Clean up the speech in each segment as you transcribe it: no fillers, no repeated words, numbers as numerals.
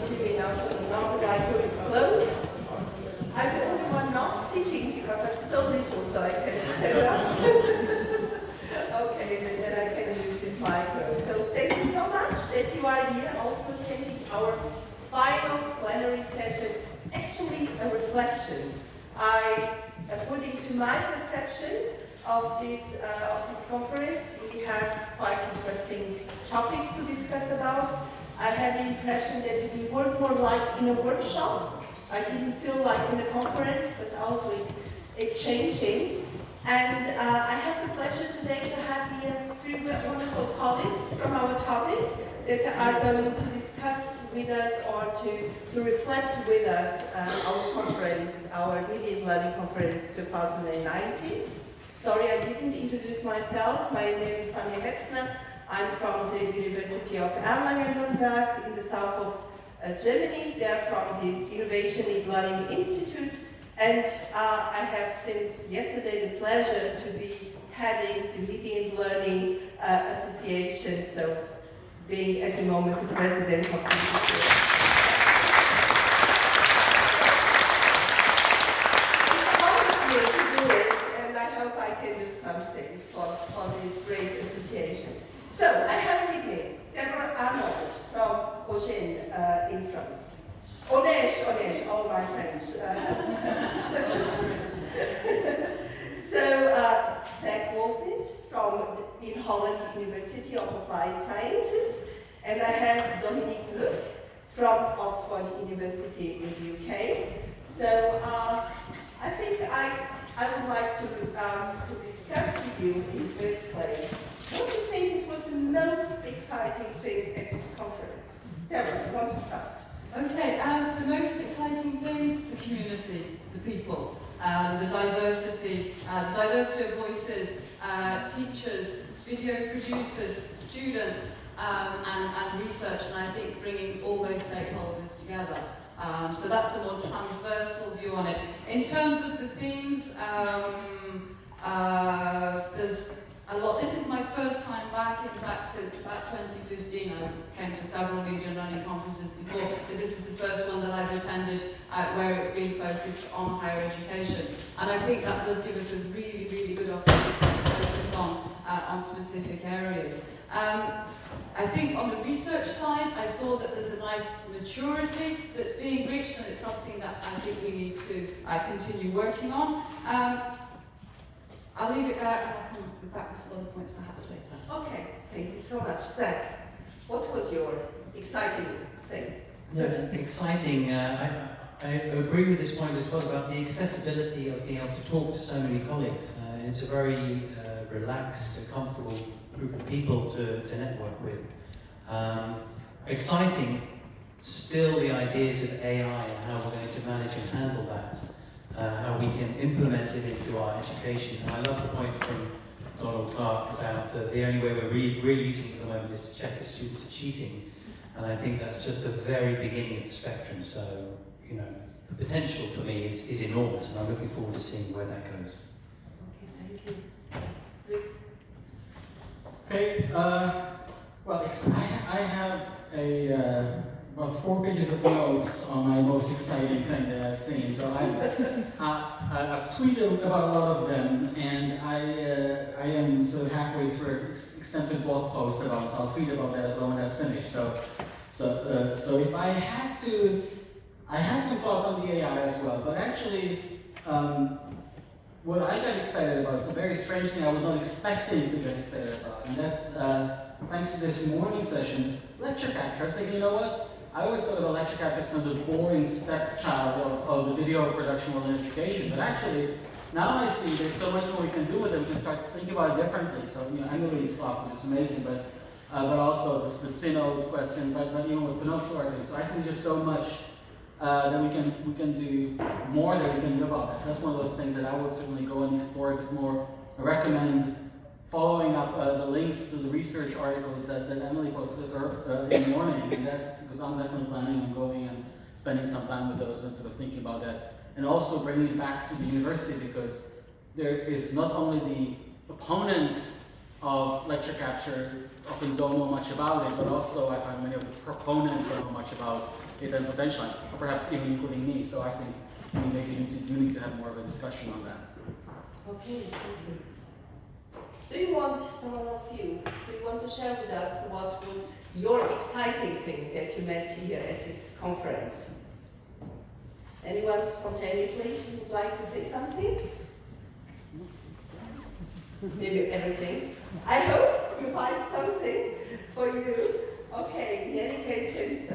Sitting now, so now the micro is closed. I'm the only one not sitting because I'm so little, so I can stand up. Okay, and then I can use this micro. So thank you so much that you are here, also attending our final plenary session. Actually, a reflection. According to my perception of this conference, we had quite interesting topics to discuss about. I had the impression that we worked more like in a workshop. I didn't feel like in a conference, but also exchanging. And I have the pleasure today to have here three wonderful colleagues from our topic that are going to discuss with us or to reflect with us our conference, our Media and Learning Conference 2019. Sorry, I didn't introduce myself. My name is Tanja Metzner. I'm from the University of Erlangen-Nürnberg in the south of Germany. They're from the Innovation in Learning Institute. And I have since yesterday the pleasure to be heading the Media and Learning Association, so being at the moment the president of the institute. It's hard me to do it, and I hope I can do something for this great association. So I have with me Deborah Arnold from Agen in France. Onej, oh my French. So Zach Wolfit from in Holland University of Applied Sciences, and I have Dominique Luc from Oxford University in the UK. So I think I would like to discuss with you in the first place. What do you think was the most exciting thing at this conference? Deborah, you want to start? Okay, the most exciting thing, the community, the people, the diversity of voices, teachers, video producers, students, and research, and I think bringing all those stakeholders together. So that's a more transversal view on it. In terms of the themes, there's a lot. This is my first time back, in fact, since about 2015. I came to several media and learning conferences before, but this is the first one that I've attended where it's been focused on higher education. And I think that does give us a really, really good opportunity to focus on specific areas. I think on the research side, I saw that there's a nice maturity that's being reached, and it's something that I think we need to continue working on. I'll leave it there, and I'll come back with some other points perhaps later. Okay, thank you so much. Zach, what was your exciting thing? Yeah, exciting. I agree with this point as well about the accessibility of being able to talk to so many colleagues. It's a very relaxed, comfortable group of people to network with. Exciting, still the ideas of AI and how we're going to manage and handle that. How we can implement it into our education. And I love the point from Donald Clark about the only way we're really using it at the moment is to check if students are cheating. And I think that's just the very beginning of the spectrum. So, you know, the potential for me is enormous, and I'm looking forward to seeing where that goes. Okay, thank you. Okay, well, I have about 4 pages of notes on my most exciting thing that I've seen. So I've tweeted about a lot of them, and I am sort of halfway through an extensive blog post about it, so I'll tweet about that as well when that's finished. So if I had to, I had some thoughts on the AI as well, but actually, what I got excited about is a very strange thing I was not expecting to get excited about, and that's thanks to this morning session's lecture capture. I was thinking, you know what? I always thought of a lecture capture as kind of the boring stepchild of the video production within education, but actually, now I see there's so much more we can do with it. We can start thinking about it differently. So, you know, Emily's talk was just amazing, but also the synod question, but even with Pinocchio, so I think there's so much that we can do more that we can do about that. So that's one of those things that I would certainly go and explore a bit more. I recommend following up the links to the research articles that Emily posted in the morning, and that's because I'm definitely planning on going and spending some time with those and sort of thinking about that, and also bringing it back to the university, because there is not only the opponents of lecture capture often don't know much about it, but also I find many of the proponents don't know much about it a potential line, or perhaps even including me. So I think maybe you need to have more of a discussion on that. Okay, thank you. Do you want, someone of you, do you want to share with us what was your exciting thing that you met here at this conference? Anyone spontaneously would like to say something? Maybe everything. I hope you find something for you. Okay, in any case, since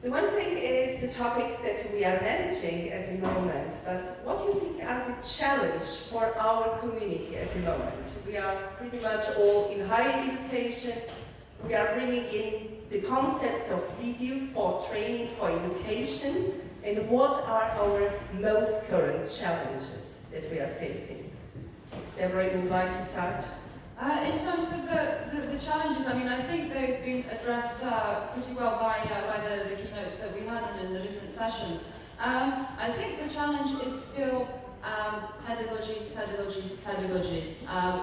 the one thing is the topics that we are managing at the moment, but what do you think are the challenges for our community at the moment? We are pretty much all in higher education. We are bringing in the concepts of video for training, for education, and what are our most current challenges that we are facing? Deborah, you would like to start? In terms of the challenges, I mean, I think they've been addressed pretty well by the keynotes that we had and in the different sessions. I think the challenge is still pedagogy.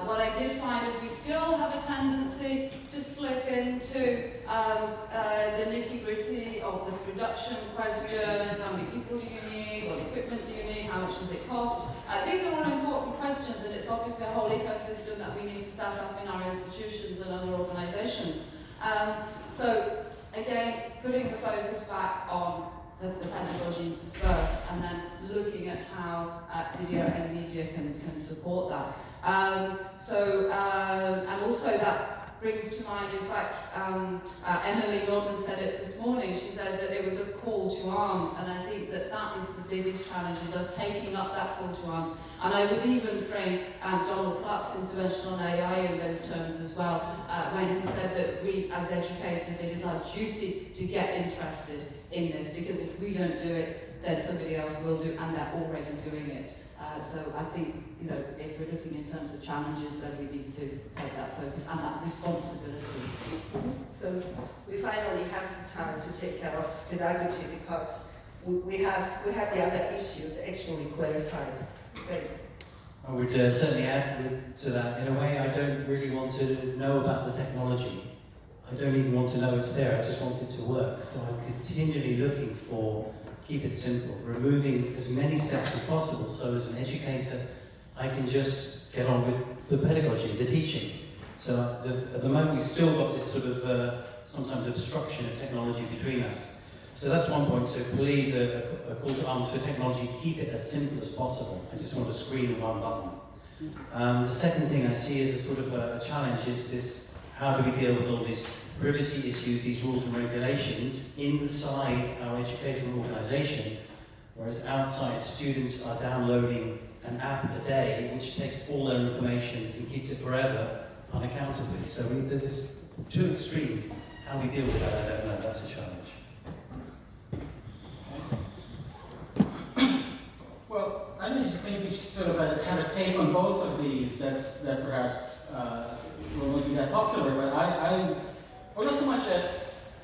What I did find is we still have a tendency to slip into the nitty-gritty of the production questions. How many people do you need? What equipment do you need? How much does it cost? These are all important questions, and it's obviously a whole ecosystem that we need to set up in our institutions and other organisations. So again, putting the focus back on the pedagogy first, and then looking at how video and media can support that. And also that brings to mind, in fact, Emily Norman said it this morning. She said that it was a call to arms, and I think that that is the biggest challenge, is us taking up that call to arms. And I would even frame Donald Clark's intervention on AI in those terms as well, when he said that we, as educators, it is our duty to get interested in this, because if we don't do it, then somebody else will do, and they're already doing it. So I think, you know, if we're looking in terms of challenges, then we need to take that focus and that responsibility. So we finally have the time to take care of pedagogy, because we have the other issues actually clarified. Great. I would certainly add to that. In a way, I don't really want to know about the technology. I don't even want to know it's there. I just want it to work. So I'm continually looking for, keep it simple, removing as many steps as possible. So as an educator, I can just get on with the pedagogy, the teaching. So at the moment, we've still got this sort of sometimes obstruction of technology between us. So that's one point. So please, a call to arms for technology, keep it as simple as possible. I just want a screen and one button. The second thing I see as a sort of a challenge is this: how do we deal with all these privacy issues, these rules and regulations inside our educational organisation, whereas outside students are downloading an app a day which takes all their information and keeps it forever unaccountably. So there's this two extremes. How we deal with that, I don't know. That's a challenge. Well, I maybe sort of had a take on both of these that perhaps will not be that popular, but or not so much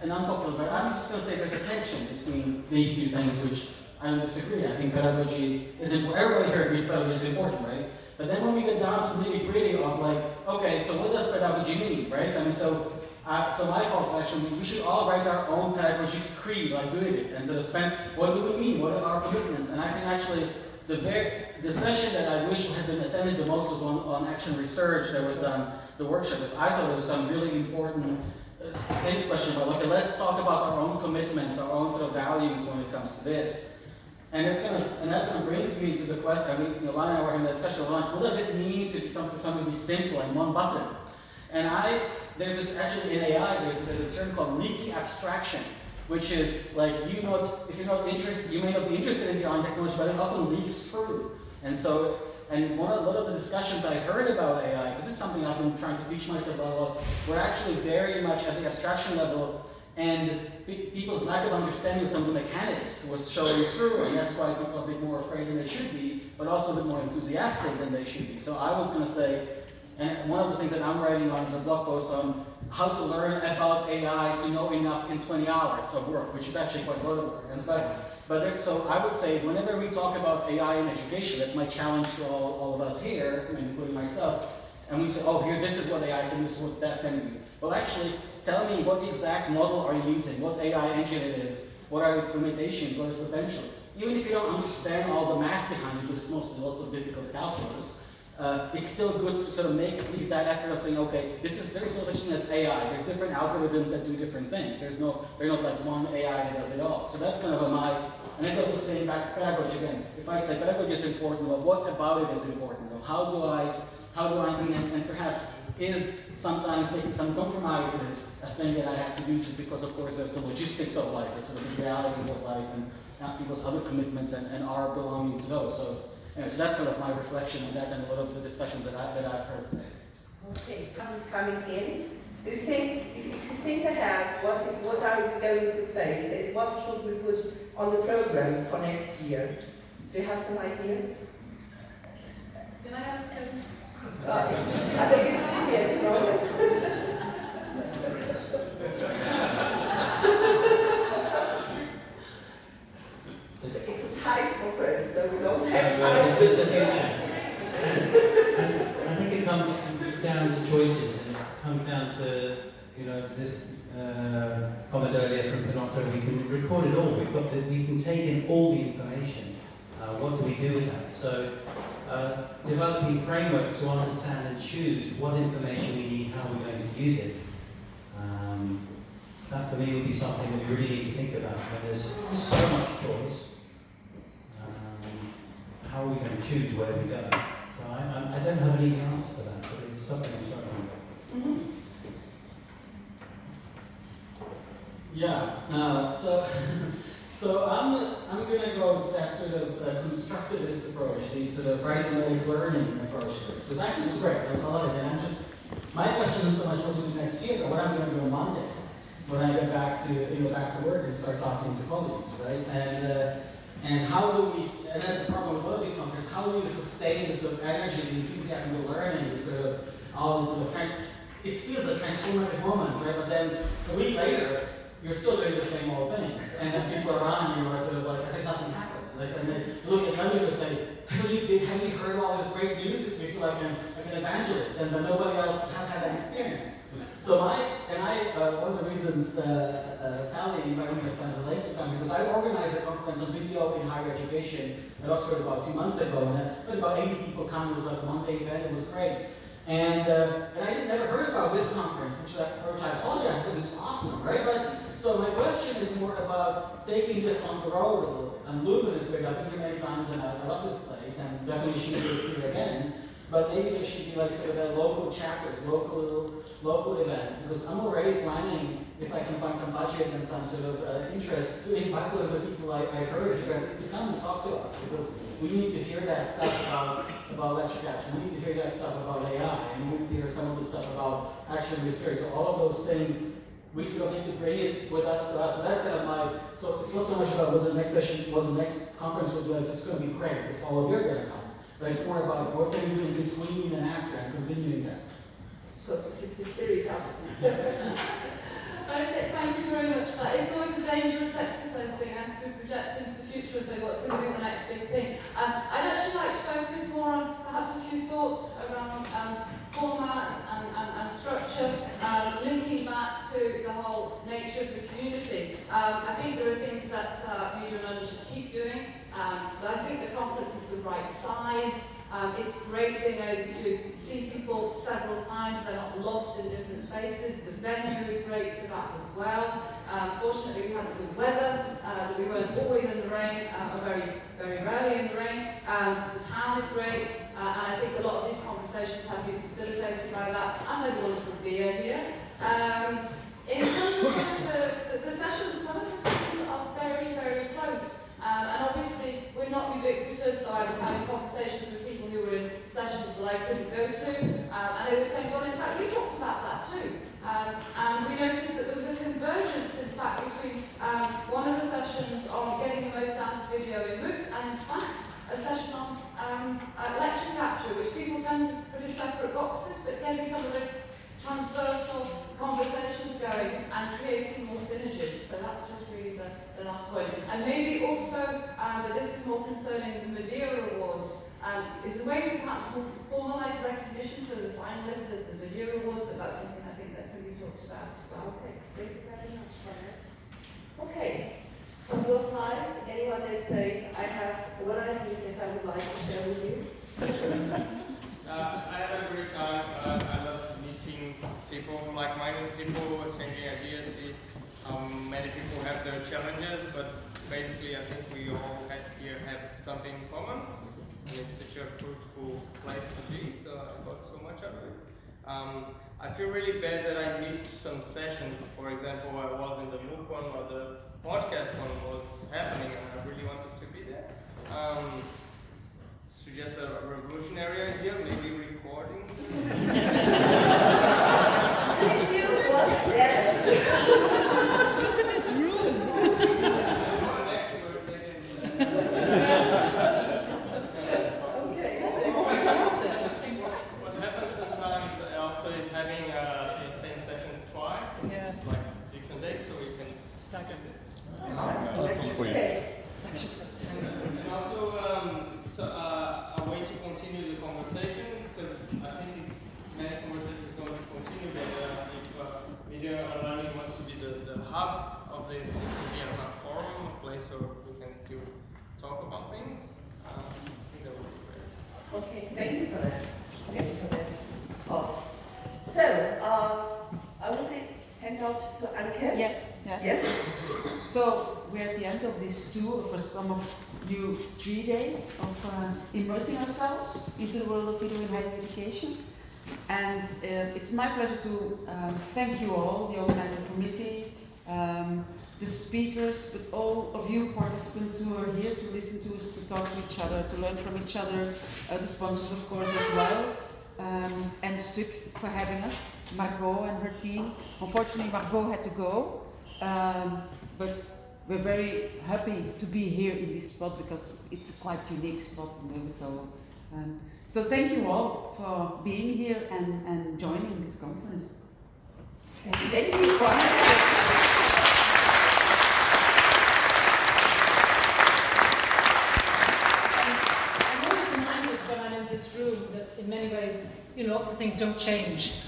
an unpopular, but I'm just going to say there's a tension between these two things, which I don't disagree. I think pedagogy is important. Everybody here agrees pedagogy is important, right? But then when we get down to the nitty-gritty of like, okay, so what does pedagogy mean, right? I mean, so my call to action, we should all write our own pedagogy creed, like doing it, and sort of spend, what do we mean? What are our commitments? And I think actually the session that I wish had been attended the most was on action research. There was the workshop. I thought there was some really important things question about, okay, let's talk about our own commitments, our own sort of values when it comes to this. And that kind of brings me to the question. I mean, Lana and I were having that discussion at lunch. What does it mean to be something to be simple and one button? And there's this actually in AI. There's a term called leaky abstraction, which is like if you're not interested, you may not be interested in the technology, but it often leaks through. And so, a lot of the discussions I heard about AI, this is something I've been trying to teach myself about a lot, we're actually very much at the abstraction level, and people's lack of understanding of some of the mechanics was showing through, and that's why people are a bit more afraid than they should be, but also a bit more enthusiastic than they should be. So I was going to say, and one of the things that I'm writing on is a blog post on how to learn about AI to know enough in 20 hours of work, which is actually quite a lot of work. So I would say, whenever we talk about AI in education, that's my challenge to all of us here, including myself, and we say, oh, here, this is what AI can do, this is what that can do. Well, actually, tell me what exact model are you using, what AI engine it is, what are its limitations, what are its potentials. Even if you don't understand all the math behind it, because it's mostly lots of difficult calculus, it's still good to sort of make at least that effort of saying, okay, there's no such thing as AI. There's different algorithms that do different things. They're not like one AI that does it all. So that's kind of and that goes to saying back to pedagogy again. If I say pedagogy is important, well, what about it is important? Well, how do I mean, and perhaps is sometimes making some compromises a thing that I have to do just because, of course, there's the logistics of life, there's sort of the realities of life, and people's other commitments and our belonging to those. So, anyway, so that's kind of my reflection on that and a lot of the discussions that I've heard today. Okay, coming in. If you think ahead, what are we going to face and what should we put on the program for next year? Do you have some ideas? Can I ask him? I think it's easy at the moment. It's a tight conference, so we don't have time into the future. I think it comes down to choices, and it comes down to, this comment earlier from Pinotto. We can record it all. We can take in all the information. What do we do with that? So, developing frameworks to understand and choose what information we need, how we're going to use it. That for me would be something that we really need to think about when there's so much choice. How are we going to choose where we go? So I don't have an easy answer for that, but it's something I'm struggling with. Mm-hmm. Yeah. So I'm going to go to that sort of constructivist approach, these sort of rhizomatic learning approaches, because I think it's great. I love it, and my question isn't so much what to do next year, but what I'm going to do on Monday when I get back to work and start talking to colleagues, right? And how do we, and that's the problem with all these conferences, how do we sustain this sort of energy, the enthusiasm, the learning, this sort of, all this sort of, it feels a transformative moment, right? But then a week later, you're still doing the same old things. And then people around you are sort of like, as if nothing happened. And they look at you and say, have you heard all this great news? It's me like an evangelist, and then nobody else has had that experience. So one of the reasons Sally invited me as plans late to come because I organized a conference on video in higher education at Oxford about 2 months ago, and I had about 80 people come. It was like a one-day event. It was great. And I had never heard about this conference, for which I apologize because it's awesome, right? But so my question is more about taking this on the road a little. And Leuven is great. I've been here many times, and I love this place, and definitely should be here again. But maybe there should be like sort of local chapters, local events, because I'm already planning, if I can find some budget and some sort of interest, to invite a little bit of people I heard here to come and talk to us, because we need to hear that stuff about lecture capture. We need to hear that stuff about AI, and we need to hear some of the stuff about actual research. So all of those things, we sort of need to bring it with us to us. So that's kind of so it's not so much about what the next session, what the next conference will be like. It's going to be great, because all of you are going to come. But it's more about what can we do in between and after, and continuing that. So it's the spirit of Okay, thank you very much for that. It's always a dangerous exercise being asked to project into the future and say what's going to be the next big thing. I'd actually like to focus more on perhaps a few thoughts around format and structure, linking back to the whole nature of the community. I think there are things that Media and London should keep doing, but I think the conference is the right size. It's great being able to see people several times. They're not lost in different spaces. The venue is great for that as well. Fortunately, we had the good weather, that we weren't always in the rain, or very, very rarely in the rain. The town is great, and I think a lot of these conversations have been facilitated by that. And a wonderful beer here. In terms of some of the sessions, some of the things are very, very close. And obviously, we're not ubiquitous, so I was having conversations with people who were in sessions that I couldn't go to, and they were saying, well, in fact, we talked about that too. And we noticed that there was a convergence, in fact, between one of the sessions on getting the most out of video in MOOCs, and in fact, a session on lecture capture, which people tend to put in separate boxes, but getting some of those transversal conversations going and creating more synergies. So that's just really the last point. And maybe also, that this is more concerning the Madeira Awards, is a way to perhaps more formalise recognition for the finalists of the Madeira Awards, but that's something I think that can be we talked about as well. Okay, thank you very much for that. Okay, from your side, anyone that says, I have one idea that I would like to share with you? I had a great time. I love meeting people, like-minded people, exchanging ideas, see how many people have their challenges, but basically I think we all here have something in common, and it's such a fruitful place to be, so I got so much out of it. I feel really bad that I missed some sessions. For example, I was in the MOOC one or the podcast one was happening, and I really wanted to be there. Suggest a revolutionary idea, maybe recording. What's that? Look at this room! I'm an expert, they can What happens sometimes also is having the same session twice, like different days, so we can stack it. Okay. And also, a way to continue the conversation, because I think it's many conversations going to continue, but if media and learning wants to be the hub of this, it can be a forum, a place where we can still talk about things. I think that would be great. Okay, thank you for that. Thank you for that thoughts. So, I will hand out to Anke. Yes. Yes. So we're at the end of this tour, for some of you 3 days of immersing ourselves into the world of video in higher education. And it's my pleasure to thank you all, the organizing committee, the speakers, but all of you participants who are here to listen to us, to talk to each other, to learn from each other, the sponsors of course as well, and Stuk for having us, Margot and her team. Unfortunately Margot had to go, but we're very happy to be here in this spot because it's a quite unique spot. So thank you all for being here and joining this conference. Thank you for having us. I'm always reminded when I'm in this room that in many ways, lots of things don't change.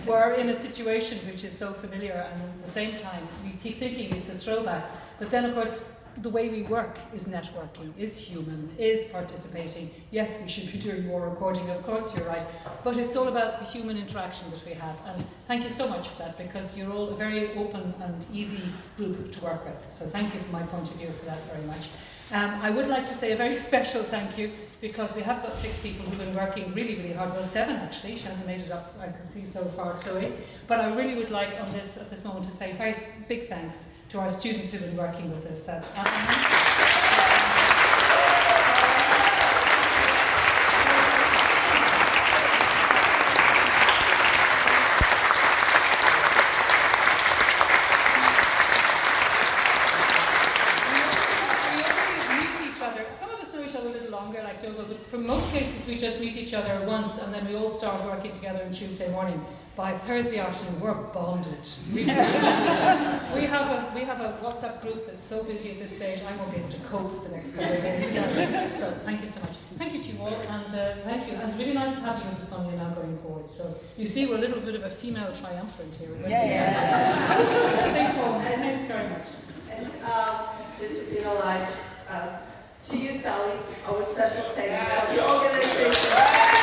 We're in a situation which is so familiar, and at the same time, we keep thinking it's a throwback. But then, of course, the way we work is networking, is human, is participating. Yes, we should be doing more recording, of course, you're right. But it's all about the human interaction that we have. And thank you so much for that, because you're all a very open and easy group to work with. So thank you from my point of view for that very much. I would like to say a very special thank you, because we have got 6 people who've been working really, really hard. Well, 7 actually. She hasn't made it up, I can see so far, Chloe. But I really would like at this moment to say very big thanks to our students who've been working with us. But for most cases we just meet each other once and then we all start working together on Tuesday morning. By Thursday afternoon we're bonded. We have a WhatsApp group that's so busy at this stage I won't be able to cope for the next couple of days. So thank you so much. Thank you to you all, and thank you. And it's really nice to have you with the Sonia now going forward. So you see we're a little bit of a female triumphant here. Yeah. Safe home. Thanks very much. And just to finalize, to you, Sally, our special thanks for the organization.